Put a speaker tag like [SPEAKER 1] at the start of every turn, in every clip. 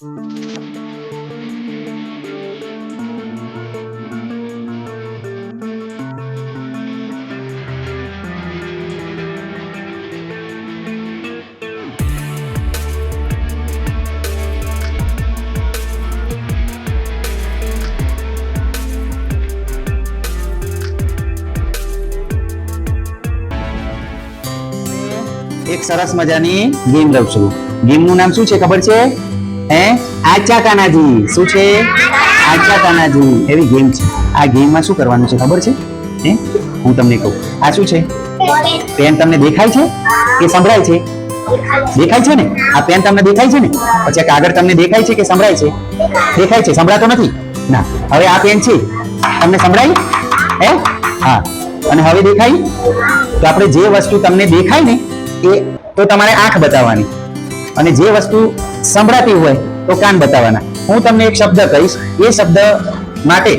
[SPEAKER 1] એક સરસ મજાની ગેમ લઉં છું. ગેમનું નામ શું છે ખબર છે? આચા કાનાજી. શું છે? આચા કાનાજી એવી ગેમ છે. આ ગેમમાં શું કરવાનું છે ખબર છે? હું તમને કહું. આ શું છે? પેન તમને દેખાય છે કે સંભળાય છે? દેખાય છે ને? આ પેન તમને દેખાય છે ને? પછી કાગળ તમને દેખાય છે કે સંભળાય છે? દેખાય છે. સંભળાતો નથી ના. હવે આ પેન છે, તમને સંભળાય? હા. અને હવે દેખાય? તો આપણે જે વસ્તુ તમને દેખાય ને એ તો તમારે આંખ બતાવવાની, અને જે વસ્તુ સંભળાતી હોય તો કાન બતાવવાના. હું તમને એક શબ્દ કહીશ, એ શબ્દ માટે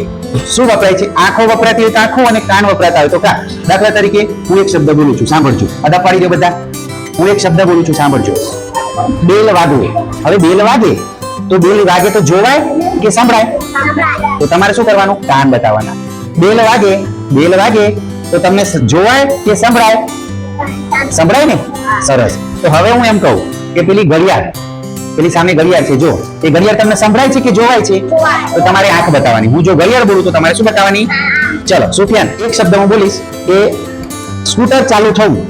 [SPEAKER 1] શું વપરાય છે? આંખો વપરાતી હોય તો આંખો, અને કાન વપરાતા હોય તો કાન. દાખલા તરીકે હું એક શબ્દ બોલું છું, સાંભળજો. અદા પાડી દો બધા. હું એક શબ્દ બોલું છું, સાંભળજો. બેલ વાગવું. હવે બેલ વાગે તો બેલ વાગે તો જોવાય કે સંભળાય? તો તમારે શું કરવાનું? કાન બતાવવાના. બેલ વાગે તો તમને જોવાય કે સંભળાય? સંભળાય ને? સરસ. તો હવે હું એમ કહું કે પેલી ઘડિયાળ, પેલી સામે ઘડિયાળ છે, જો એ ઘડિયાળ તમને સંભળાય છે કે જોવાય છે? તો તમારે આંખ બતાવવાની. હું જો ઘડિયાળ બોલું તો તમારે શું બતાવવાની? ચલો સુફિયાન, એક શબ્દ હું બોલીશ કે સ્કૂટર ચાલુ થવું.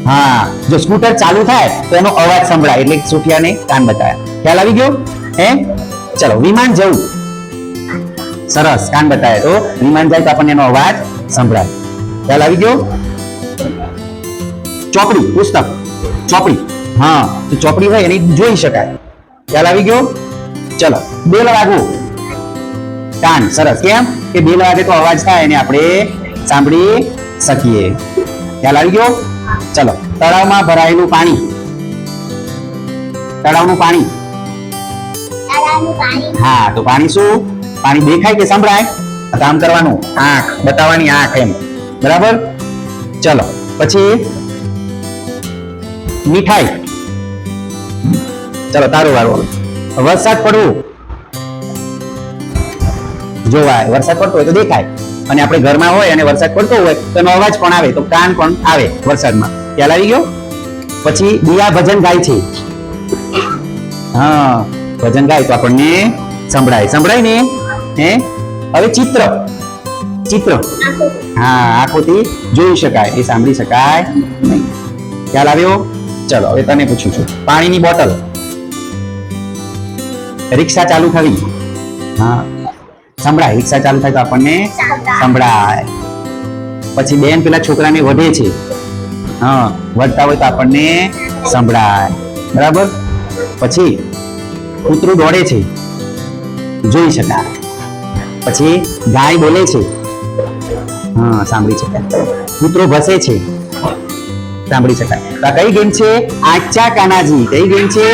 [SPEAKER 1] હા, જો સ્કૂટર ચાલુ થાય તો એનો અવાજ સંભળાય, એટલે સુફિયાને કાન બતાવ્યા. ખ્યાલ આવી ગયો? ચલો, વિમાન જવું. સરસ, કાન બતાવ્યા. તો વિમાન જાય તો આપણને એનો અવાજ સંભળાય. ખ્યાલ આવી ગયો? ચોપડી, પુસ્તક, ચોપડી. હા, તો ચોપડી હોય એની જોઈ શકાય. ખ્યાલ આવી ગયો? ચલો, બેલ વાગવું. કાન. સરસ. કેમ કે બેલ વાગે તો અવાજ થાય અને આપણે સાંભળી શકીએ. ખ્યાલ આવી ગયો? ચલો, તળાવમાં ભરાયેલું પાણી. તળાવનું પાણી. હા, તો પાણી શું? પાણી દેખાય કે સંભળાય? કામ કરવાનું, આંખ બતાવવાની, આંખ એમ. બરાબર? ચલો, પછી મીઠાઈ. ચલો, તારું વાળું. વરસાદ પડવું. જોવાય. વરસાદ પડતો હોય તો દેખાય, અને આપણે ઘરમાં હોય અને વરસાદ પડતો હોય તો એનો અવાજ પણ આવે, તો કાન પણ આવે વરસાદમાં. ખ્યાલ આવી ગયો? પછી દિયા ભજન ગાય છે. હા, ભજન ગાય તો આપણને સંભળાય. સંભળાય ને? હવે ચિત્ર. ચિત્ર. હા, આંખોથી જોઈ શકાય, એ સાંભળી શકાય નહીં. ખ્યાલ આવ્યો? ચલો, હવે તને પૂછું છું. પાણીની બોટલ. રિક્ષા ચાલુ થવી. હા, સંભળાય. રિક્ષા ચાલુ થાય તો આપણને સંભળાય. પછી બેન પેલા છોકરાને વઢે છે. હા, વઢતા હોય તો આપણને સંભળાય. બરાબર? પછી કૂતરું દોડે છે, જોઈ શકાય. પછી ગાય બોલે છે. હા, સાંભળી શકાય. કૂતરો ભસે છે, સાંભળી શકાય. તો આ કઈ ગેમ છે? આચા કાનાજી. કઈ ગેમ છે?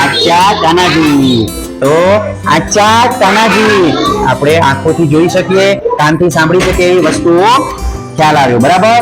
[SPEAKER 1] આચા કાનાજી. તો આચા કાનાજી આપણે આંખોથી જોઈ શકીએ, કાનથી સાંભળી શકીએ એવી વસ્તુઓ ખ્યાલ આવ્યો. બરાબર?